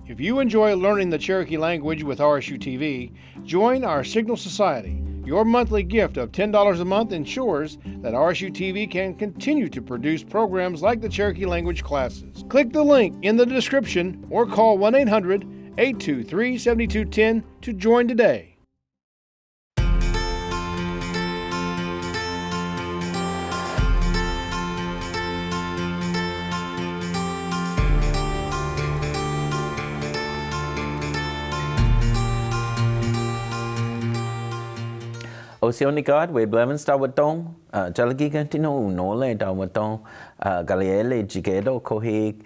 If you enjoy learning the Cherokee language with RSU TV, join our Signal Society. Your monthly gift of $10 a month ensures that RSU TV can continue to produce programs like the Cherokee language classes. Click the link in the description or call 1-800-823-7210 to join today. Oceanicard, we blevin stawatong, Cherokee continue, no le dawatong, Galiele Jigedo Kohig.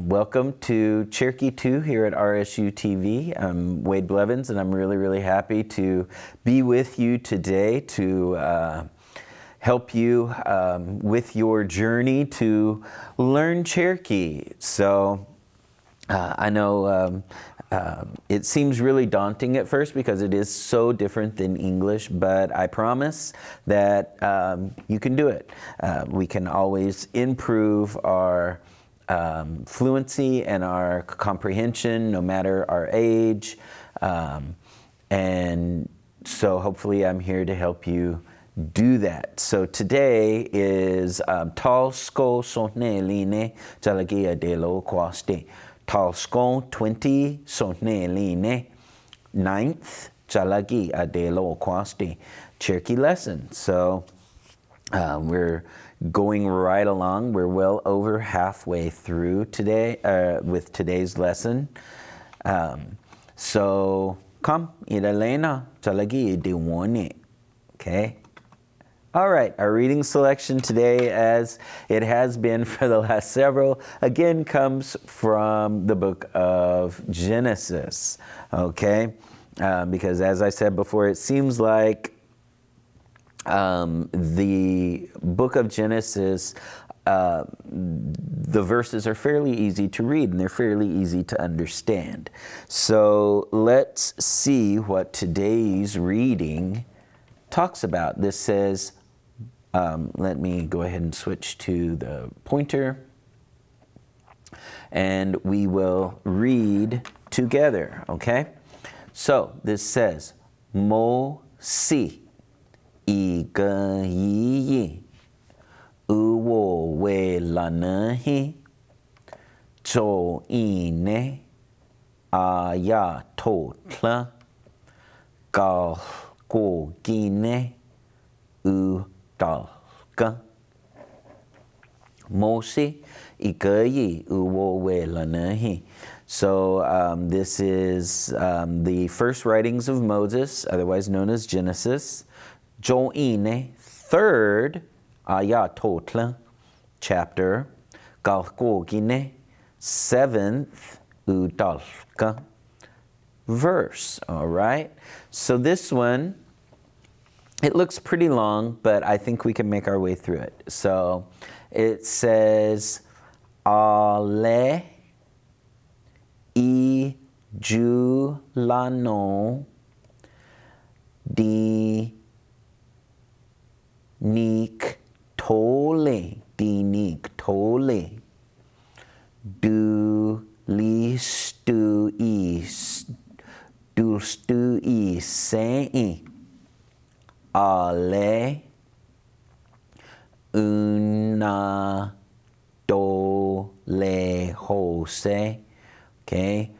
Welcome to Cherokee 2 here at RSU TV. I'm Wade Blevins, and I'm really happy to be with you today to help you with your journey to learn Cherokee. So I know it seems really daunting at first because it is so different than English, but I promise that you can do it. We can always improve our fluency and our comprehension no matter our age. And so hopefully I'm here to help you do that. So today is Tal Sko Sonne Line Jalagia de Lo Quaste. Talskon 20 Sonne Line 9th Jalagi Adelo Quasti Cherokee lesson. So we're going right along. We're well over halfway through today with today's lesson. So come Idalena Jalagi de one. Okay. All right, our reading selection today, as it has been for the last several, again comes from the book of Genesis, okay? Because as I said before, it seems like the book of Genesis, the verses are fairly easy to read and they're fairly easy to understand. So let's see what today's reading talks about. This says, let me go ahead and switch to the pointer, and we will read together, okay? So this says, Mo si I ga yi uwo we lanahi jo ine aya totla gal go gine u dalka Mosi ikayi uwo we lanahi. So this is the first writings of Moses, otherwise known as Genesis. Joine, third ayatotla chapter. Galkogine, seventh udalka verse. All right. So this one, it looks pretty long, but I think we can make our way through it. So it says, Ale I julano di nik tole du listu i sei Ale una dole jose. Okay.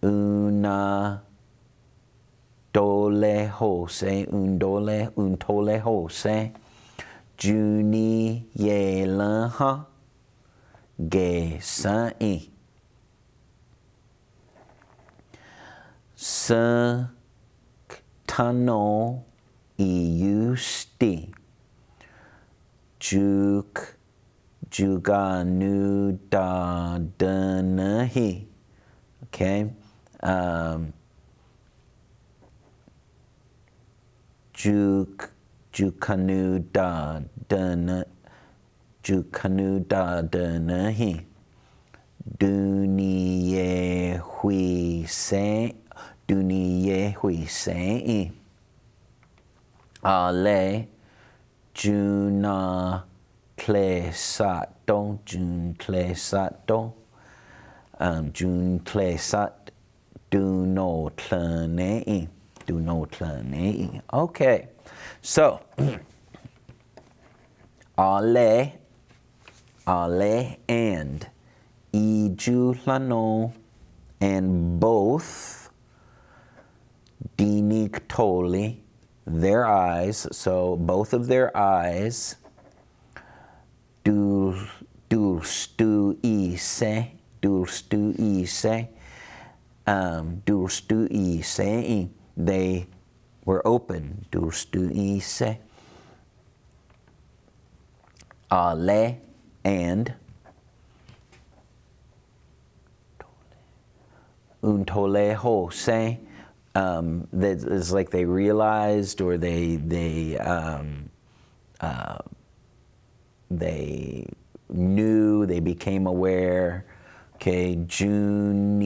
Una dole jose. Un tole jose. Juni yelanha ge sai. Sa tano iusti juk juganu da danahi. Okay. Jukanu da danahi. Duniye hui se. Ale juna klesato. Jun tle sat, do no tlane. Do no tlane. Okay, so ale and iju lano, and both dinik toli, their eyes, so both of their eyes, dulstu ise, they were open, dulstu ise, ale, and untole hose, that is like they realized, or they knew, they became aware. Okay, junielaha.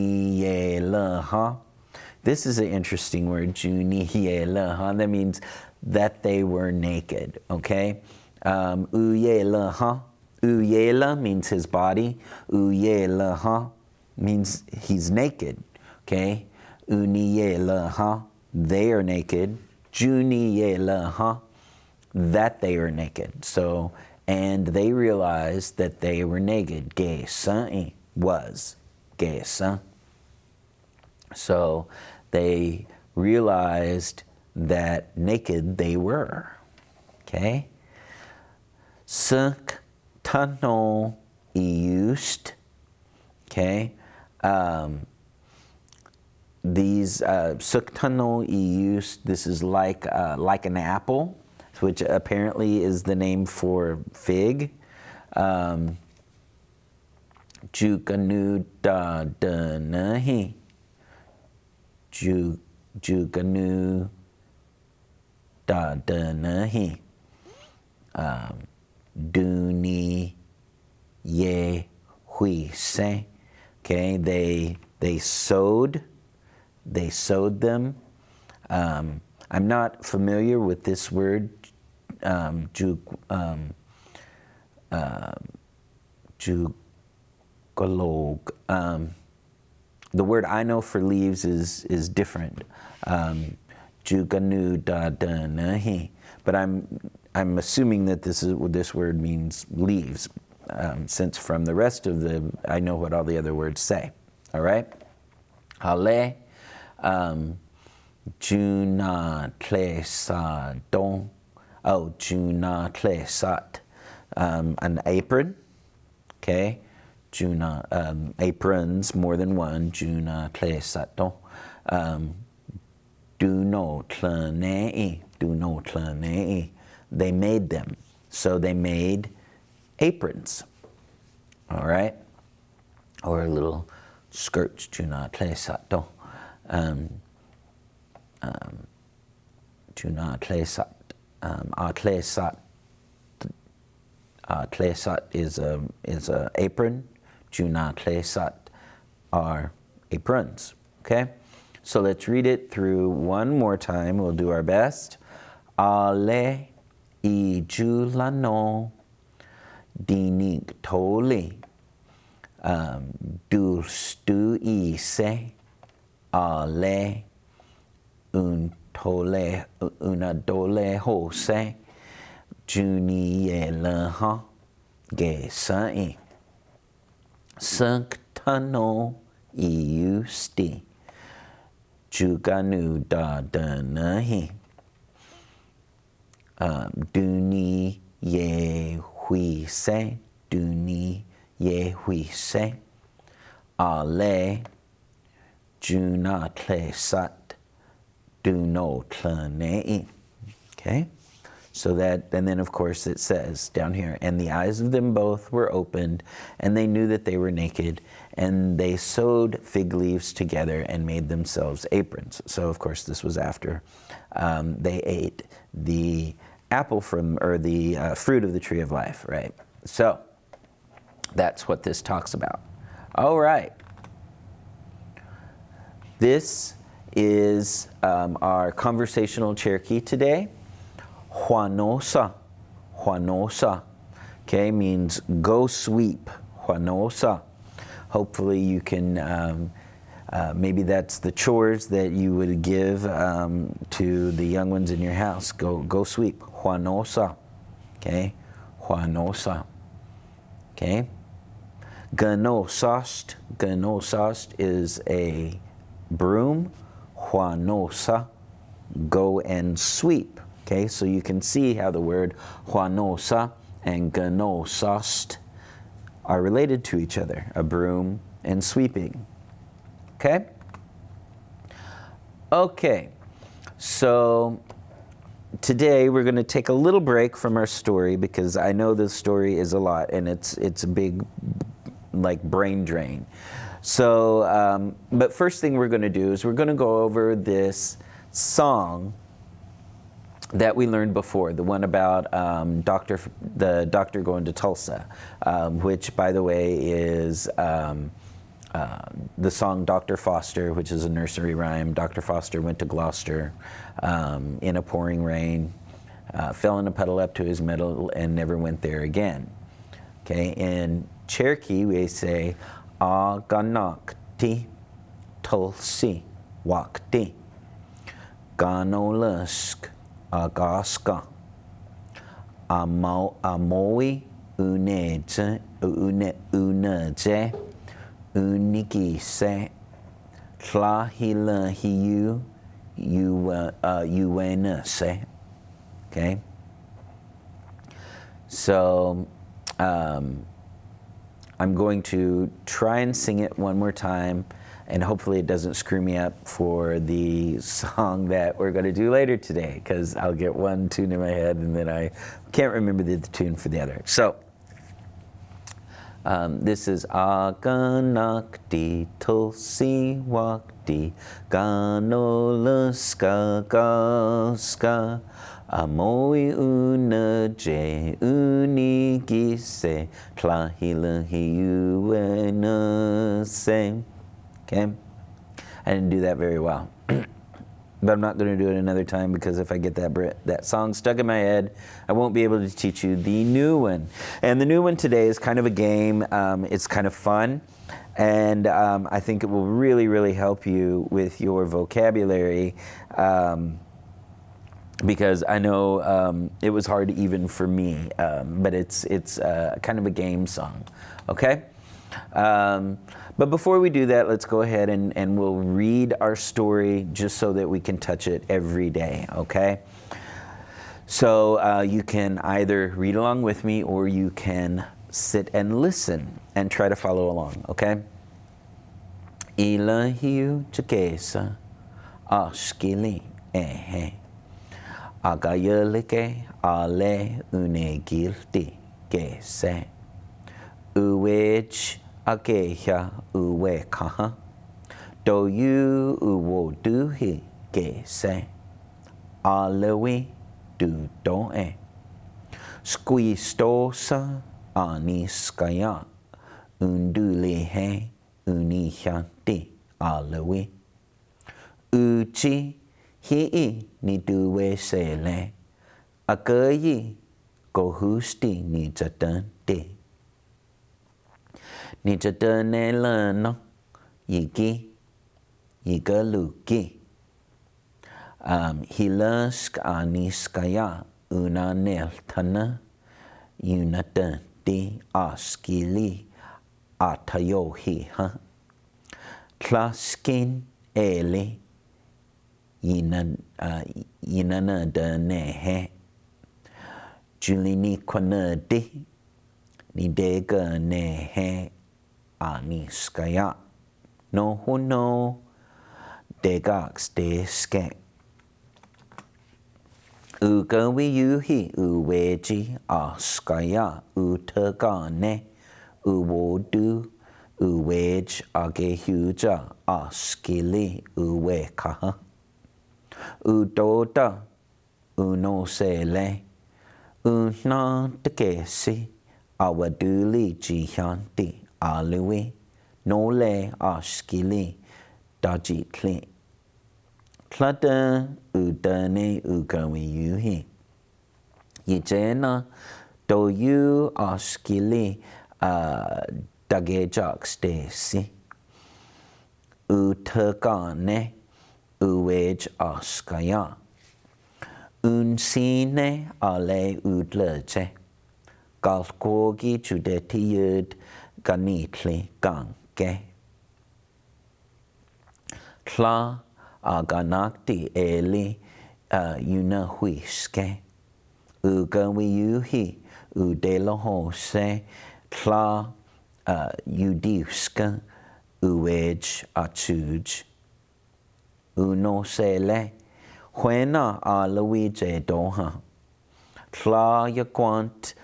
This is an interesting word, junielaha. That means that they were naked. Okay, uyelaha. Uyela means his body. Uyelaha means he's naked. Okay, unielaha, they are naked. Junielaha, that they are naked. So, and they realized that they were naked. Gesa was gesa. So they realized that naked they were. Okay. Suk tano iust. Okay. These suktano ius, this is like an apple, which apparently is the name for fig. Jukanu da danahi. Jukanu da danahi. Duni ye hui se. Okay, they sowed them. I'm not familiar with this word, jukolog. The word I know for leaves is different. Juganu da danahi. But I'm assuming that this word means leaves, since from the rest of I know what all the other words say. All right? Ale, juna tle sa don. Oh, juna tle sat. An apron. Okay? Juna, aprons, more than one. Juna tle sat don. Do no tlanei. Do no tlanei. They made them. So they made aprons. All right? Or little skirts. Juna tle sat don. Juna tle sat. Tle sat. Tle sat is a apron. Juna tle sat are aprons. Okay? So let's read it through one more time. We'll do our best. Ale ijulano dinik toli dulstu ise ale untole unadole hose junielaha gesai sanktano iusti juganu da danahi duni ye hui se ale juna tle sat do no tlanei. Okay, so that, and then of course it says down here, and the eyes of them both were opened, and they knew that they were naked, and they sewed fig leaves together and made themselves aprons. So of course this was after they ate the apple or the fruit of the tree of life, right? So that's what this talks about. All right. This is our conversational Cherokee today. Juanosa. Okay, means go sweep. Juanosa. hopefully you can, maybe that's the chores that you would give to the young ones in your house. Go sweep. Huanosa. Okay? Huanosa. Okay? Ganosast. Ganosast is a broom. Huanosa. Go and sweep. Okay, so you can see how the word huanosa and ganosast are related to each other, a broom and sweeping. Okay? Okay, so today we're going to take a little break from our story because I know this story is a lot and it's a big, like, brain drain. So, but first thing we're going to do is we're going to go over this song that we learned before, the one about the doctor going to Tulsa, which, by the way, is the song Dr. Foster, which is a nursery rhyme. Dr. Foster went to Gloucester in a pouring rain, fell in a puddle up to his middle, and never went there again. Okay, in Cherokee, we say, Aganakti Tulsi Wakti Ganolusk Agaska Amoi Uneje Unigise Tlahila Hiu Uenase. Okay? So I'm going to try and sing it one more time, and hopefully it doesn't screw me up for the song that we're going to do later today, because I'll get one tune in my head and then I can't remember the tune for the other. So this is Aganakti Tulsi Wakti Ganolaska Gaska Amoi Unaje Unigise Tlahila Hiuenase. Okay? I didn't do that very well. But I'm not going to do it another time, because if I get that song stuck in my head, I won't be able to teach you the new one. And the new one today is kind of a game. It's kind of fun. And I think it will really, really help you with your vocabulary. Because I know it was hard even for me. But it's kind of a game song. Okay? But before we do that, let's go ahead and we'll read our story just so that we can touch it every day, okay? So you can either read along with me, or you can sit and listen and try to follow along, okay? Ilahiu chakesa ashkili ehe agayelike ale unegilti kese uwej Akeha uwe kaha do you uwo duhi ke se alewi du doe squistosa aniskaya undulihe unihanti alewi uchi hii ni duwe sele akayi gohusti ni jatante ni jatane lano yigi yigaluki hilask aniskaya unaneltana unatati askili atayohi ha tlaskin ele yinana danehe julini kwanadi ni dega nehe aniskaya no huno degax deske ugawi yuhi uweji askaya utagane uwodu uwej agehuja askili uwekaha udoda unosele unantekesi awaduli jihanti aliwi nole askili dajitli klada udane ugawi yuhi yijena do you askili dagejak stesi. Utekane uwej askaya. Unsine ale udleje. Galkogi judetiyud ganitli gange. Tla aganakti eli unahuiske. Ugawiyuhi udelohose tla udiuska uwej achuj. Unosele huena alawije doha. Tla yaquant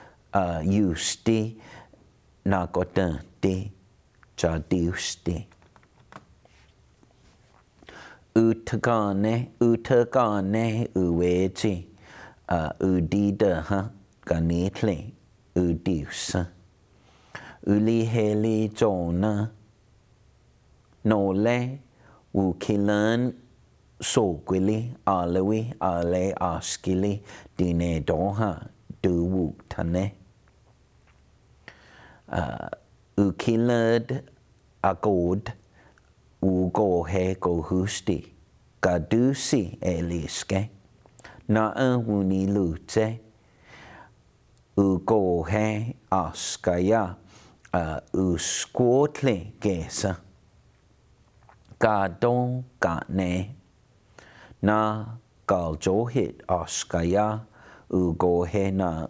yusti nagotanti jadiusti. Utagane uweji udidaha ganitli udiusa. Uliheli jona nole ukilan sogwili alawi ale askili dine doha duwutane. Ukilad agod ugohe gohusti gadusi eliske na unilute ugohe askaya usquotle gesa gadon gane na galjohit askaya ugohe na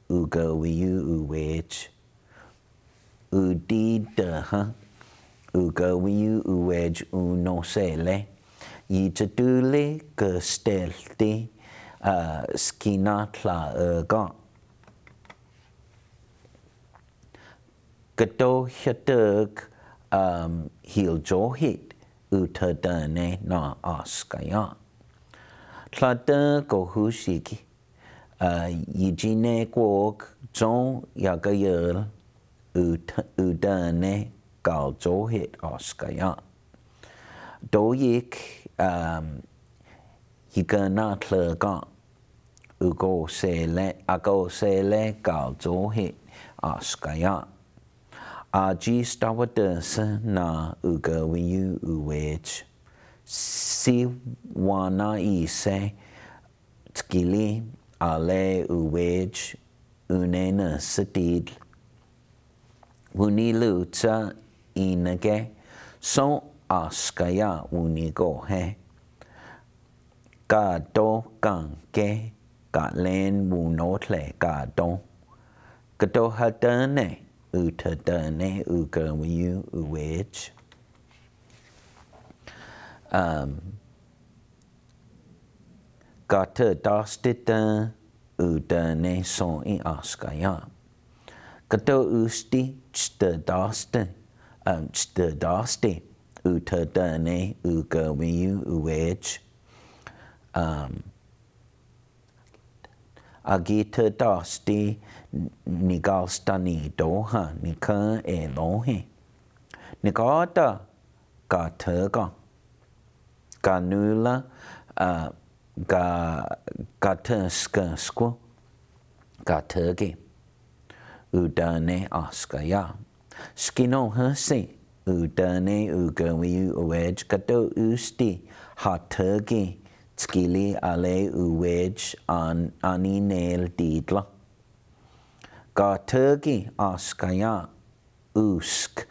ugawiyu uwej udidaha ugawiyu uwej unosele yitadule gestelti skinatla erga gato hyatug hiljohit utadane na askaya tlada gohushiki yijine kwok jon yagayel udane galjohit askaya doyik yigana tlaga ago sele galjohit askaya aji stawadasa na ugawiyu uwej si wana ise tkili ale uwej unena sadid uniluta inage son askaya unigohe gado gange galen wunotle gado gado hadane utadane ugawiyu uwej gata dastita udane son I askaya gado usti chta daste utadane ugawiyu uwej agita dasti nigalstani doha nika elohe nikada gataga ganula gataskasku gatage udane askaya skino hasi udane ugawiyu uwej gato usti hatage skili ale uwej aninel didla gatage askaya usk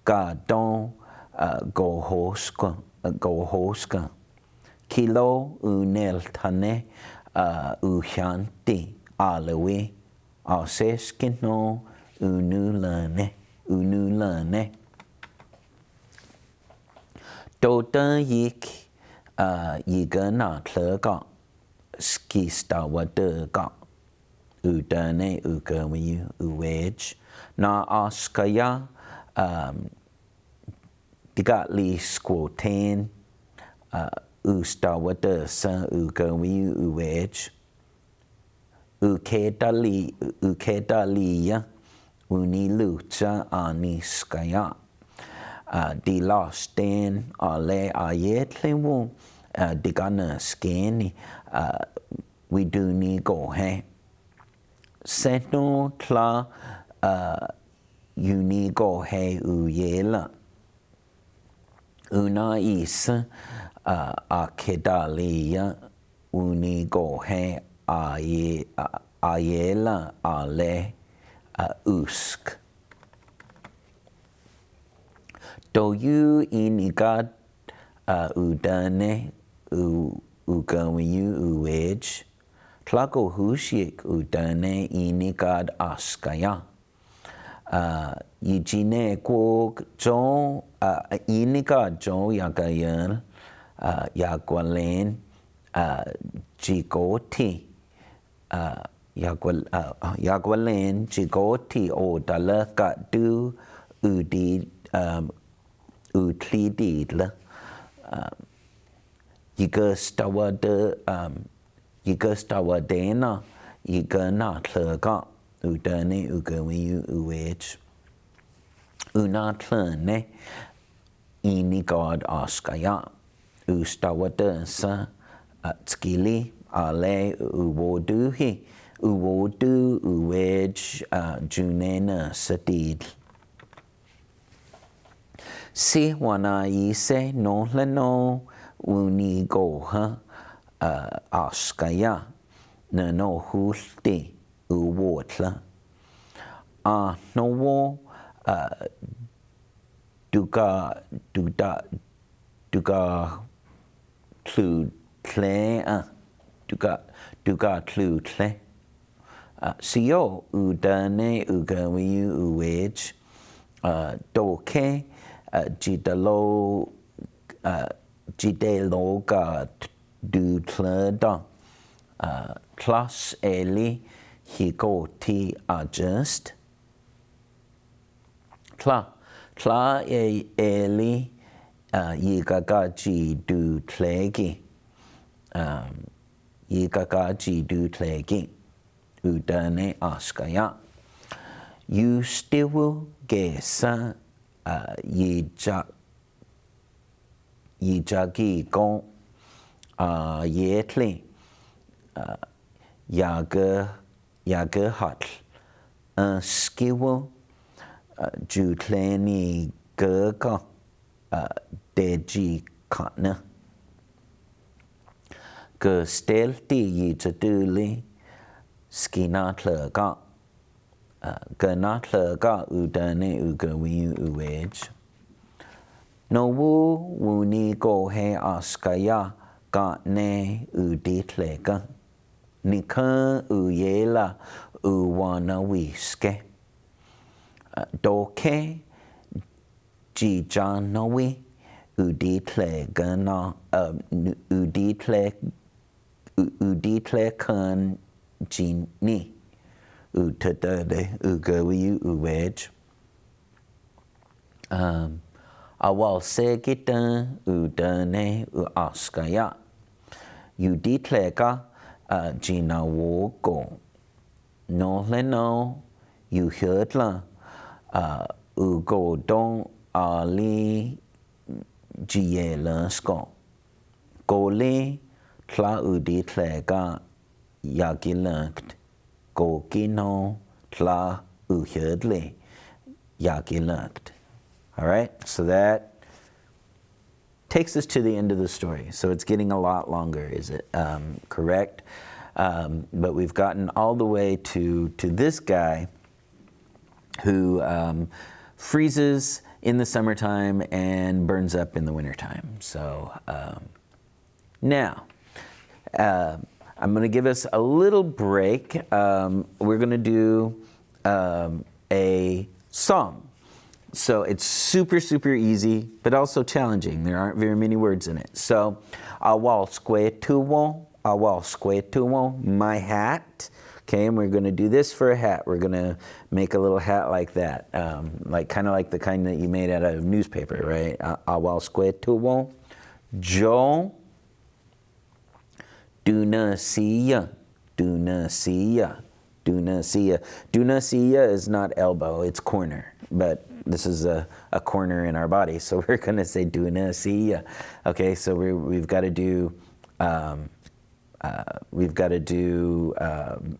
gadon gohoska kilo unel tane uhyanti alawi aseskino unulane Dota yik yigana tlaga skistawadega udane ugawiyu uwej na askaya digatli squoten ustawadasa ugawiyu uwej ukedaliya unilucha aniskaya di lasten ale ayetlewu digana skeni widuni gohe seno tla unigo he uyela. Una is akedalia unigo he ayela ale usk. Do you inigad udane ugawiyu uwej? Tlago hushik udane inigad askaya. Yijine ko jo inigad jo yagayan yagwalen jigoti yagwalen jigoti o dalaka du udi utlididla yigastawadena yiganatlaga udane ugawiyu uwej unatlane inigad askaya ustawadasa tskili ale uwoduhi uwodu uwej junena sadid. Si wana ise no leno unigoha askaya na no hulti uwotla no wo duga tlu tle duga tlu tle siyo udane ugawiyu uwej doke jidelo ga du tleda plus eli higoti adjust tla eli yigagaji du tlegi yigagaji du tlegi udane askaya you still gesa yijagi gon yetli yaga hatl skiwo jutleni gaga deji katna gestelti yitaduli skinatlaga ganatlaga udane ugawiyu uwej no wuni go he askaya ga ne uditlega nika uyela uwana wiske doke jijanawi uditlega na uditlekan jini utadade ugawiyu uwej awal segita udane askaya uditlega jinawogo no leno yuhedla ugodon ali jielansko gole tla uditlega yagilakt gokino tla uhedle yagilakt. All right, so that takes us to the end of the story. So it's getting a lot longer, is it correct? But we've gotten all the way to this guy who freezes in the summertime and burns up in the wintertime. So now, I'm going to give us a little break. We're going to do a song. So it's super, super easy, but also challenging. There aren't very many words in it. So, awal sque tuwo, my hat. Okay, and we're going to do this for a hat. We're going to make a little hat like that, like kind of like the kind that you made out of newspaper, right? Awal sque tuwo, jo, dunasiya. Dunasiya is not elbow, it's corner, but this is a corner in our body, so we're going to say dunasiya. Okay, so we've got to do we've got to do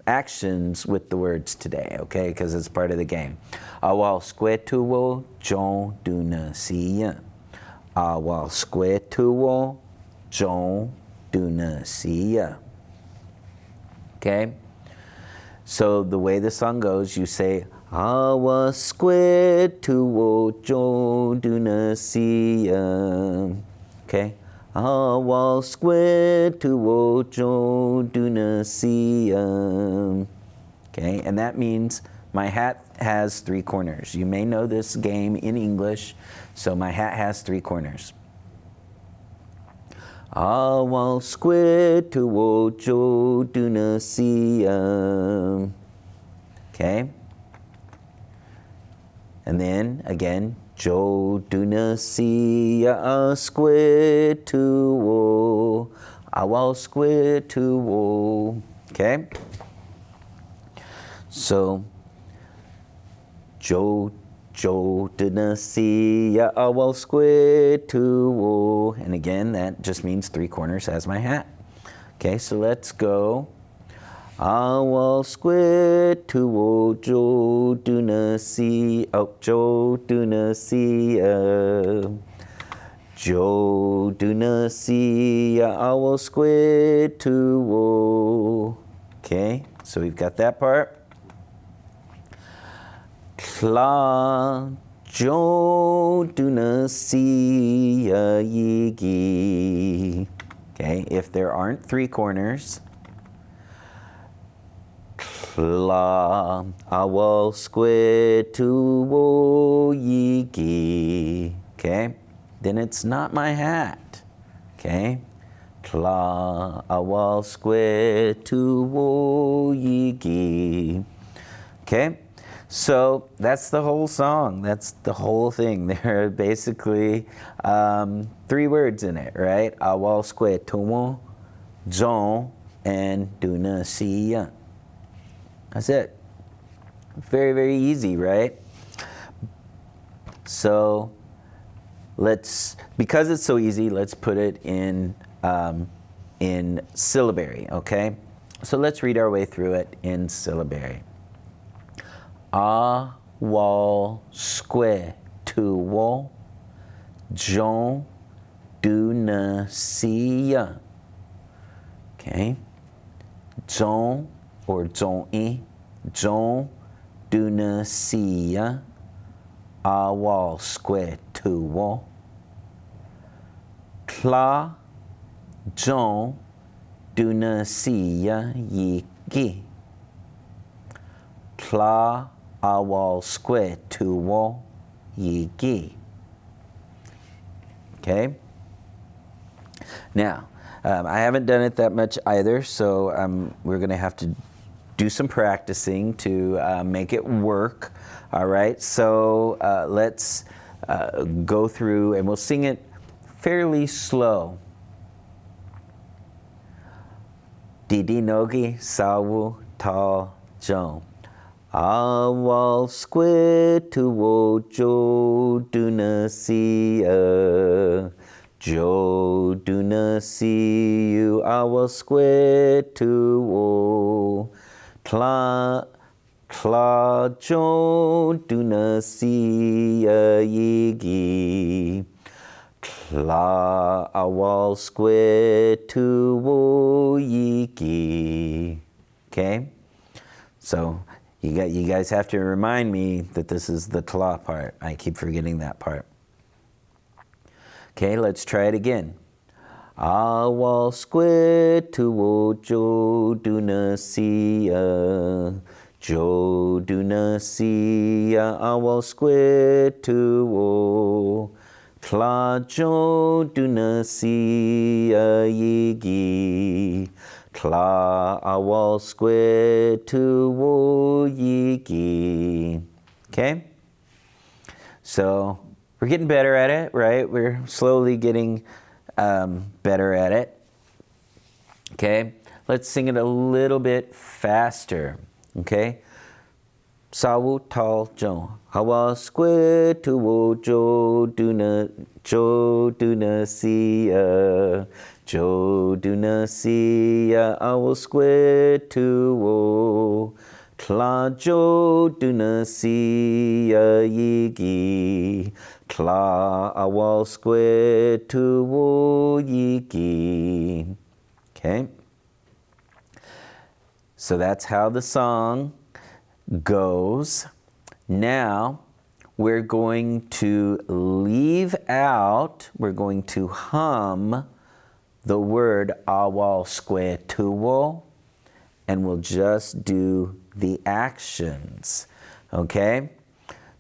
actions with the words today, okay? Because it's part of the game. Awal square tuwo John duna siya. Awal square tuwo John duna siya. Okay? So the way the song goes, you say, Awal square tuwo John duna siya. Okay? Awal square tuwo John duna siya. Okay, and that means my hat has 3 corners. You may know this game in English, so my hat has 3 corners. Awal square tuwo John duna siya. Okay, and then again, Jo duna siya square tuwo. Awal square tuwo. Okay? So, Jo duna siya awal square tuwo. And again, that just means 3 corners as my hat. Okay, so let's go. Awal square tuwo Jo duna siya. Oh, Jo duna siya. Jo duna siya awal square tuwo. Okay, so we've got that part. Tla Jo duna siya yigi. Okay, if there aren't 3 corners, Tla awal square tuwo yigi. Okay, then it's not my hat. Okay, Tla awal square tuwo yigi. Okay, so that's the whole song. That's the whole thing. There are basically 3 words in it, right? Awal square tuwo, John, and duna siya. That's it. Very, very easy, right? So because it's so easy, let's put it in syllabary, okay? So let's read our way through it in syllabary. Awal square tuwo John duna siya. Okay? John or John-i, John duna siya awal square tuwo. Tla John duna siya yiki. Tla awal square tuwo yiki. Okay? Now, I haven't done it that much either, so we're going to have to do some practicing to make it work. All right, so let's go through and we'll sing it fairly slow. Didi nogi sawu ta jong. Awal square tuwo Jo duna siya. Jo duna siya awal square tuwo. Tla Jo duna siya yigi. Tla awal square tuwo yigi. Okay? So you guys have to remind me that this is the tla part. I keep forgetting that part. Okay, let's try it again. Awal square tuwo Jo duna siya. Jo duna siya awal square tuwo. Tla Jo duna siya yigi. Tla awal square tuwo yigi. Okay? So we're getting better at it, right? We're slowly getting better at it. Okay? Let's sing it a little bit faster. Okay? Sawu tal jo. Hawa square to wo jo do na see ya. Jo do na see ya. Owl square to wo. Tla jo do na see ya yigi. Tla owl square to wo yigi. Okay. So that's how the song goes. Now, we're going to leave out, we're going to hum the word awal square tuwo, and we'll just do the actions, okay?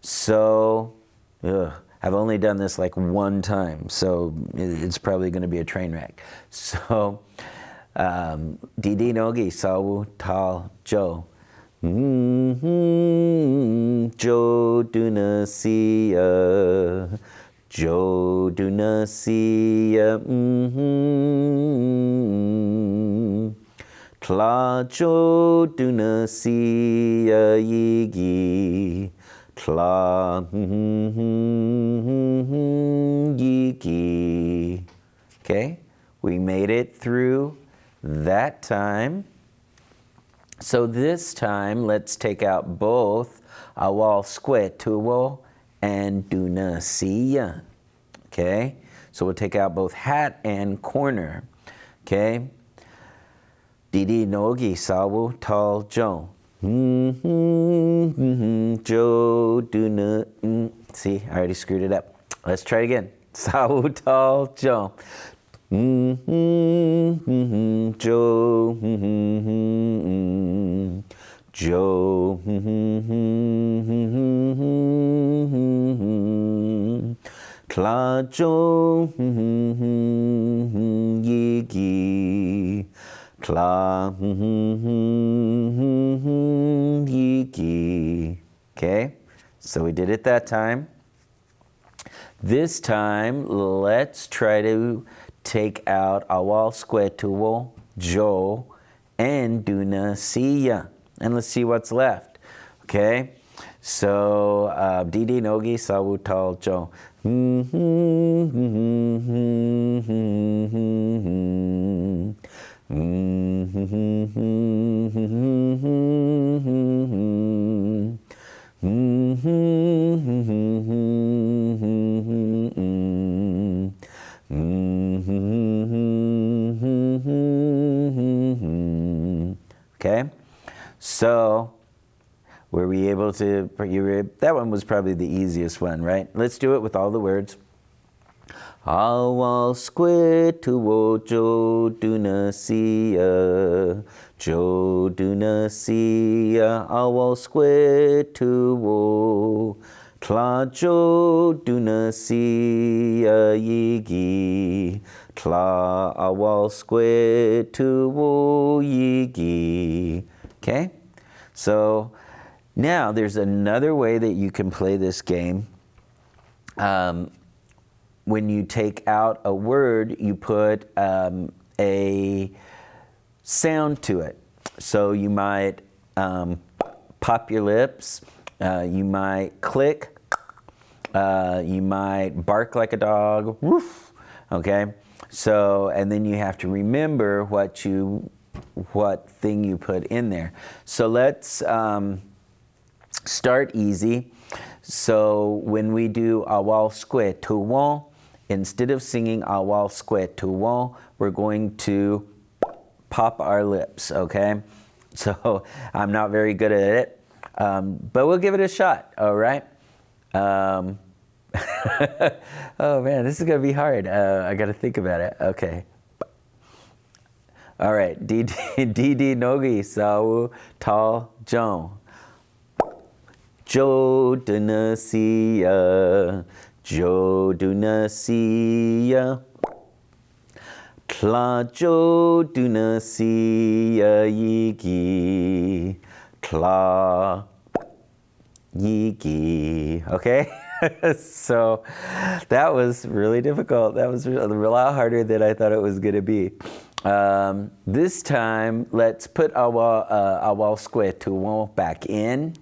So, I've only done this like one time, so it's probably going to be a train wreck. So, Didi Nogi Sawu Tal Jo. Jo do na see ya. Jo do na see ya. Tla jo do na see ya yigi. Tla yigi. Okay, we made it through that time. So this time, let's take out both awal square tuwo and do na see ya. Okay, so we'll take out both hat and corner. Okay, Didi nogi sawu tal jo. Jo do na. See, I already screwed it up. Let's try it again. Sawu tal jo. Jo, Jo, Tla Jo, Yigi, Tla Yigi. Okay, so we did it that time. This time, let's try to take out awal square tuwo, jo, and do na see ya. And let's see what's left. Okay? So, Didi nogi sawu tal jo. Okay, so were we able to, that one was probably the easiest one, right? Let's do it with all the words. Awal square tuwo jo do na see ya. Jo do na see ya. Awal square tuwo. Tla jo do na see ya yigi. Tla awal square tuwo yigi. Okay? So now there's another way that you can play this game. When you take out a word, you put a sound to it. So you might pop your lips, you might click, you might bark like a dog, woof, okay? So, and then you have to remember what thing you put in there. So let's start easy. So when we do awal square tuwo, instead of singing awal square tuwo, we're going to pop our lips, okay? So I'm not very good at it, but we'll give it a shot, all right? Oh man, this is gonna be hard. I gotta think about it, okay. All right, Didi nogi sawu tal jo. Jo do na see ya. Jo do na see ya. Tla jo do na see ya yigi. Tla yigi. Okay? So that was really difficult. That was a lot harder than I thought it was going to be. This time, let's put awal square tuwo back in.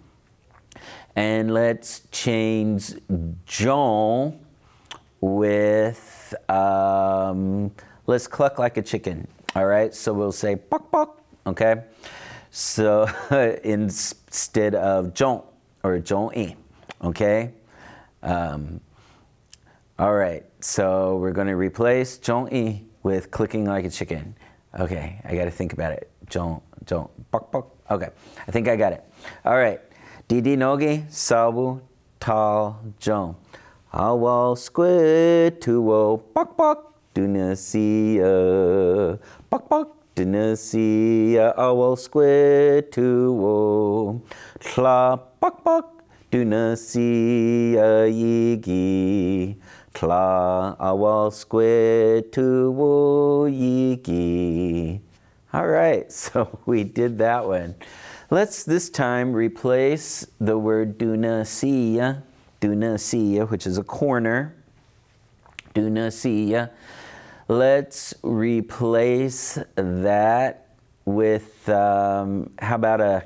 And let's change John with, let's cluck like a chicken. All right, so we'll say bok bok, okay? So instead of John or John-e, okay? All right, so we're going to replace John-e with clicking like a chicken. Okay, I got to think about it. John, bok bok. Okay, I think I got it. All right, Didi Nogi, Sabu, Tal, John. Awal squid tuo, bok bok, dunasia, bok bok, dunasia, awal squid tuo, tla, bok bok, dunasia yigi. Tla awal squid tuwo yigi. All right, so we did that one. Let's this time replace the word dunasia, which is a corner. Dunasia. Let's replace that with, how about a,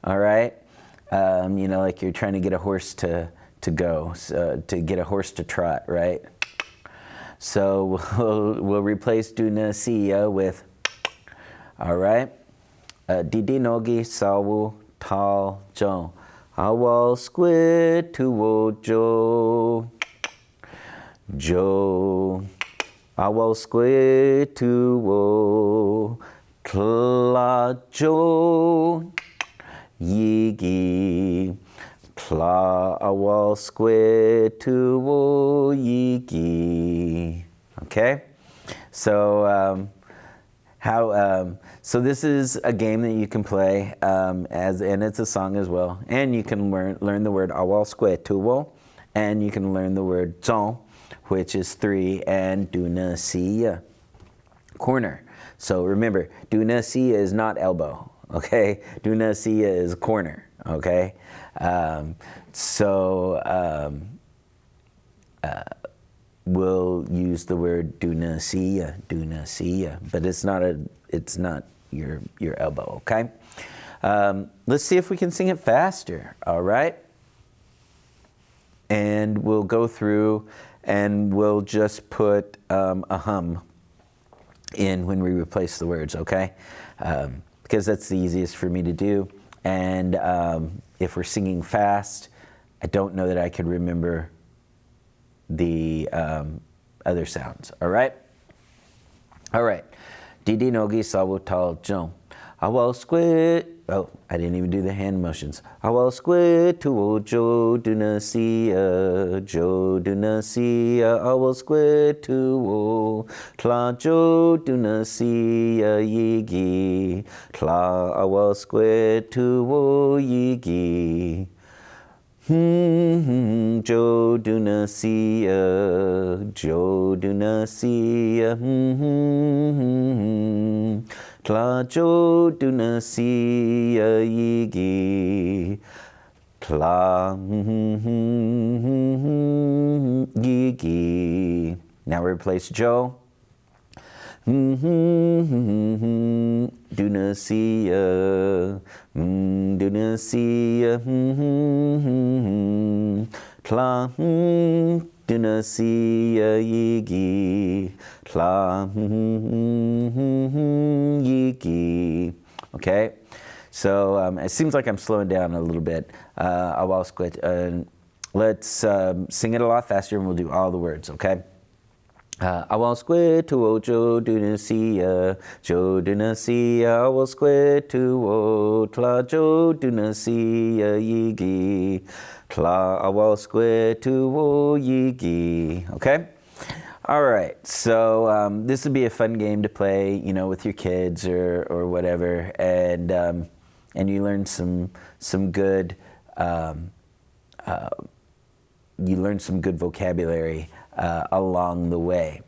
all right? You know, like you're trying to get a horse to go, to get a horse to trot, right? So we'll replace dunasia with, all right? Didi nogi sawu tal jo. Awal squid tuwo jo. Jo. Awal squid tuwo. Tla jo. Yigi. Tla awal squid tuwo yigi. Okay? So so this is a game that you can play, and it's a song as well. And you can learn the word awal squid tuwo, and you can learn the word zong, which is 3, and dunasia, corner. So remember, dunasia is not elbow, okay? Dunasia is corner, okay? We'll use the word dunasia, but it's not your elbow, okay? Let's see if we can sing it faster, all right? And we'll go through and we'll just put a hum in when we replace the words, okay? Because that's the easiest for me to do. And if we're singing fast, I don't know that I could remember the other sounds, all right? All right. Didi nogi sawu tal jom. Awal squid. Oh, I didn't even do the hand motions. Awal squid tuwo jo dunasia. Jo dunasia. Awal squid tuwo. Tla jo dunasia yigi. Tla awal squid tuwo yigi. Jo dunasia, Jo dunasia, Tla jo dunasia yigi, Tla yigi. Now replace Jo. Dunasia, dunasia, tla, dunasia yigi, tla, yigi. Okay, so it seems like I'm slowing down a little bit. Awal squid. Let's sing it a lot faster, and we'll do all the words. Okay. Awal squid tuwo jo dunasia, awal squid tuwo, tla jo dunasia yigi, tla awal squid tuwo yigi. Okay? All right, so this would be a fun game to play, you know, with your kids or whatever, and you learn some good vocabulary along the way.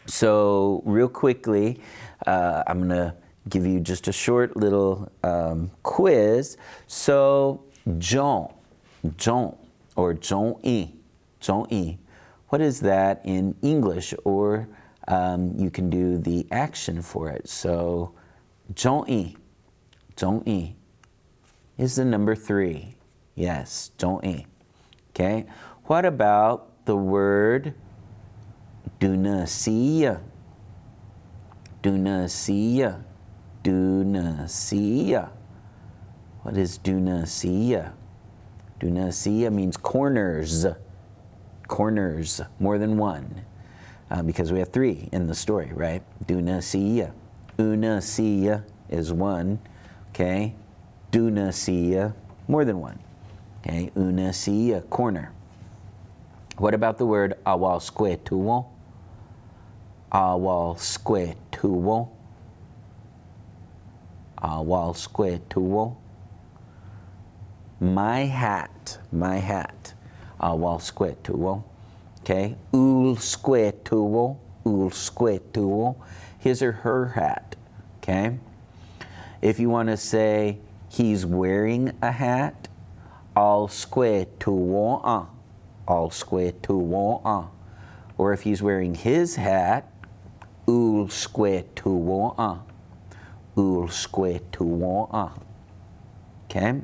So real quickly, I'm gonna give you just a short little quiz. So John, or John-e, what is that in English? Or you can do the action for it. So John-e is the number 3. Yes, don't e. Okay. What about the word dunasia? Dunasia. Dunasia. What is dunasia? Dunasia means corners. Corners, more than one. Because we have three in the story, right? Dunasia. Unasia is one. Okay. Dunasia, more than one. Okay. Unasia, corner. What about the word awalsquetuo? Awalsquetuo. Awalsquetuo. My hat. My hat. Awalsquetuo. Okay. Ulsquetuo. Ulsquetuo. His or her hat. Okay. If you want to say he's wearing a hat, alsquetuo. Alsquetuo. Or if he's wearing his hat, ulsquetuo. Ulsquetuo. Okay.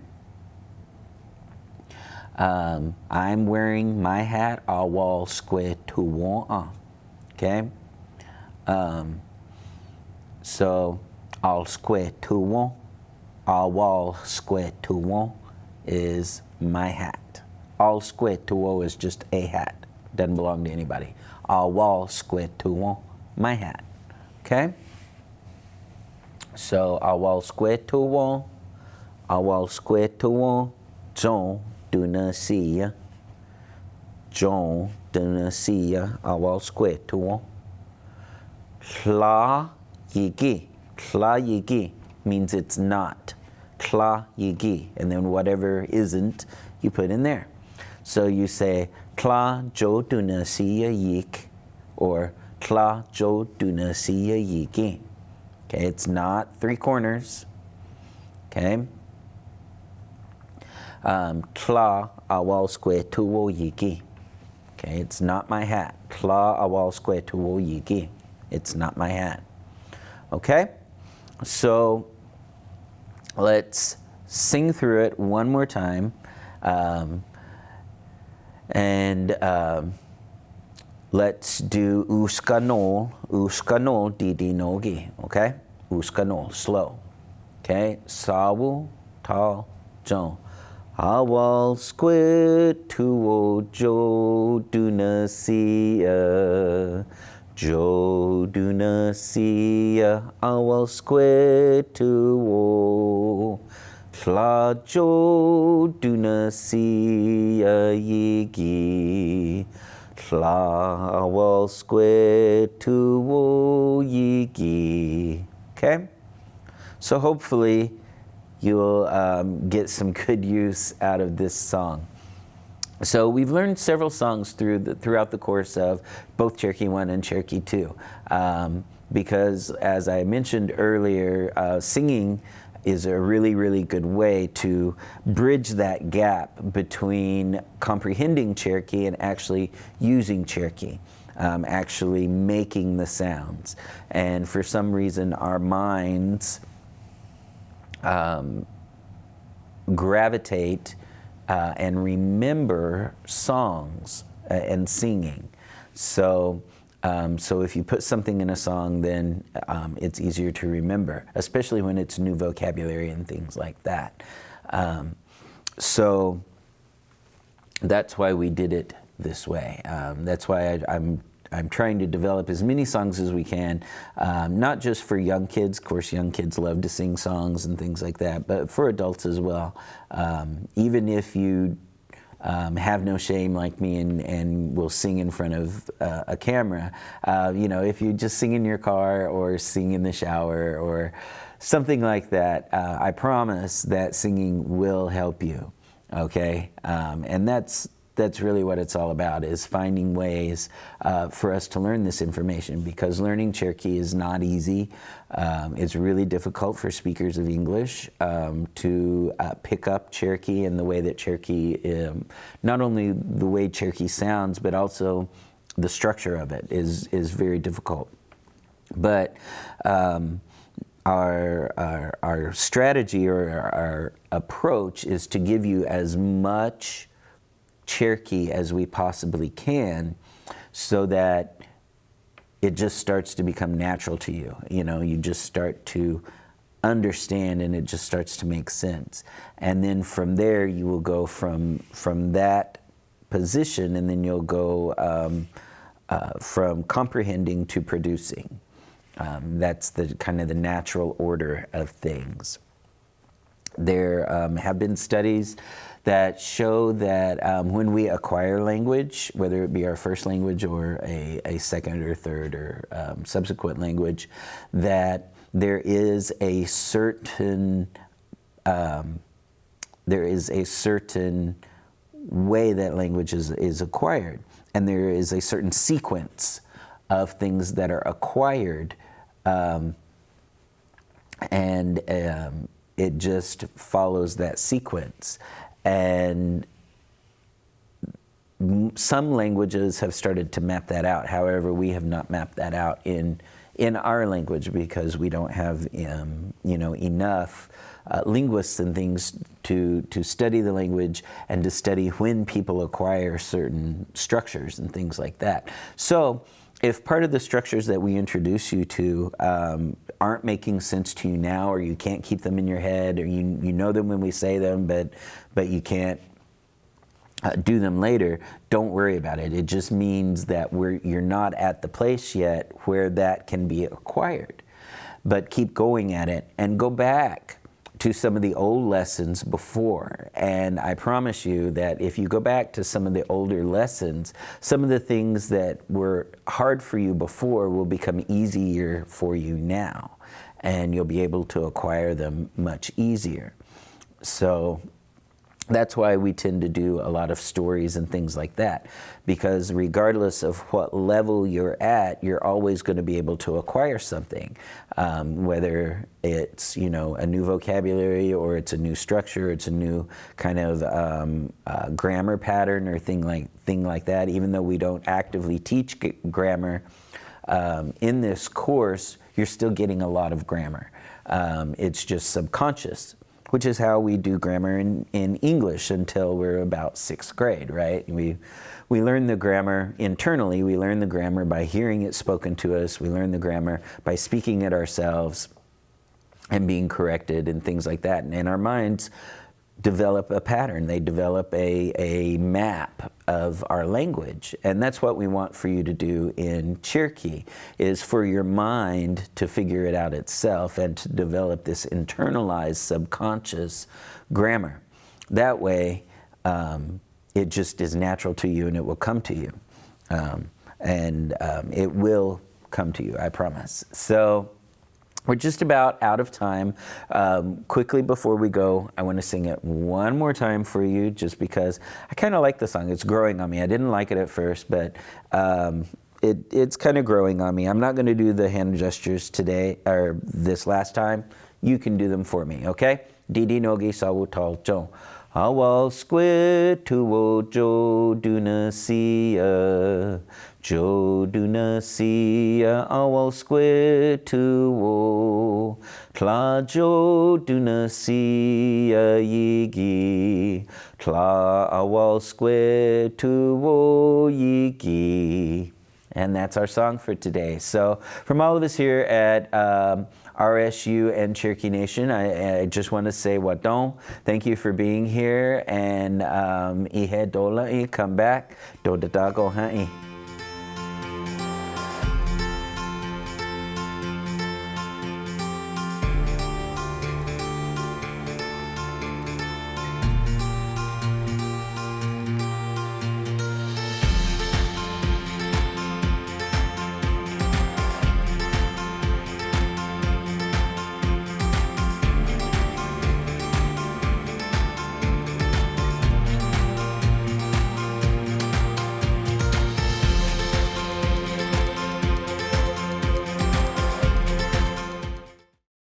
I'm wearing my hat, awalsquetuo. Okay. So alsquetuo, awalsquetuo is my hat. Alsquetuo is just a hat. Doesn't belong to anybody. Awalsquetuo, my hat. Okay? So awalsquetuo, awalsquetuo, John dunasia. John dunasia, awalsquetuo. Tla yigi. Tla yigi means it's not. Tla yigi. And then whatever isn't, you put in there. So you say, Tla jo dunasia yik, or Tla jo dunasia yigi. Okay, it's not three corners. Okay. Tla awalsquetuo yigi. Okay, it's not my hat. Tla awalsquetuo yigi. It's not my hat. Okay? So let's sing through it one more time. Let's do uskanol didi nogi. Okay? Uskanol, slow. Okay? Sawu, tal, jon. Awalsquetuo jo dunasia. Jo dunasia awalsquetuo. Tla jo dunasia yigi. Tla awalsquetuo yigi. Okay? So hopefully you'll get some good use out of this song. So we've learned several songs throughout the course of both Cherokee 1 and Cherokee 2. Because as I mentioned earlier, singing is a really, really good way to bridge that gap between comprehending Cherokee and actually using Cherokee, actually making the sounds. And for some reason, our minds gravitate and remember songs and singing. So if you put something in a song, then it's easier to remember, especially when it's new vocabulary and things like that. So that's why we did it this way. That's why I'm trying to develop as many songs as we can, not just for young kids. Of course, young kids love to sing songs and things like that, but for adults as well. Even if you have no shame like me and will sing in front of a camera, if you just sing in your car or sing in the shower or something like that, I promise that singing will help you, okay? And that's really what it's all about, is finding ways for us to learn this information, because learning Cherokee is not easy. It's really difficult for speakers of English to pick up Cherokee and the way that Cherokee, not only the way Cherokee sounds, but also the structure of it is very difficult. But our strategy or our approach is to give you as much Cherokee as we possibly can, so that it just starts to become natural to you. You know, you just start to understand, and it just starts to make sense. And then from there, you will go from that position, and then you'll go from comprehending to producing. That's the kind of the natural order of things. There have been studies that show that when we acquire language, whether it be our first language or a second or third or subsequent language, that there is a certain way that language is acquired, and there is a certain sequence of things that are acquired, and it just follows that sequence. And some languages have started to map that out. However, we have not mapped that out in our language, because we don't have enough linguists and things to study the language and to study when people acquire certain structures and things like that. So if part of the structures that we introduce you to aren't making sense to you now, or you can't keep them in your head, or you know them when we say them, but you can't do them later, don't worry about it. It just means that you're not at the place yet where that can be acquired. But keep going at it, and go back to some of the old lessons before. And I promise you that if you go back to some of the older lessons, some of the things that were hard for you before will become easier for you now, and you'll be able to acquire them much easier. So that's why we tend to do a lot of stories and things like that, because regardless of what level you're at, you're always going to be able to acquire something, whether it's a new vocabulary, or it's a new structure, it's a new kind of grammar pattern or thing like that. Even though we don't actively teach grammar in this course, you're still getting a lot of grammar. It's just subconscious, which is how we do grammar in English until we're about 6th grade, right? We learn the grammar internally. We learn the grammar by hearing it spoken to us. We learn the grammar by speaking it ourselves and being corrected and things like that. And our minds develop a pattern. They develop a map of our language. And that's what we want for you to do in Cherokee, is for your mind to figure it out itself and to develop this internalized subconscious grammar. That way, it just is natural to you, and it will come to you. It will come to you, I promise. So we're just about out of time. Quickly before we go, I want to sing it one more time for you, just because I kind of like the song. It's growing on me. I didn't like it at first, but it's kind of growing on me. I'm not going to do the hand gestures today, or this last time. You can do them for me, okay? Didi nogi sawutal jo. Awal squid to wo jo duna siya. Jo duna siya awal squid to wo. Tla jo duna siya yigi. Tla awal squid to wo yigi. And that's our song for today. So from all of us here at RSU and Cherokee Nation, I just want to say wadon. Thank you for being here, and ihe dola come back. Do da go ha'i.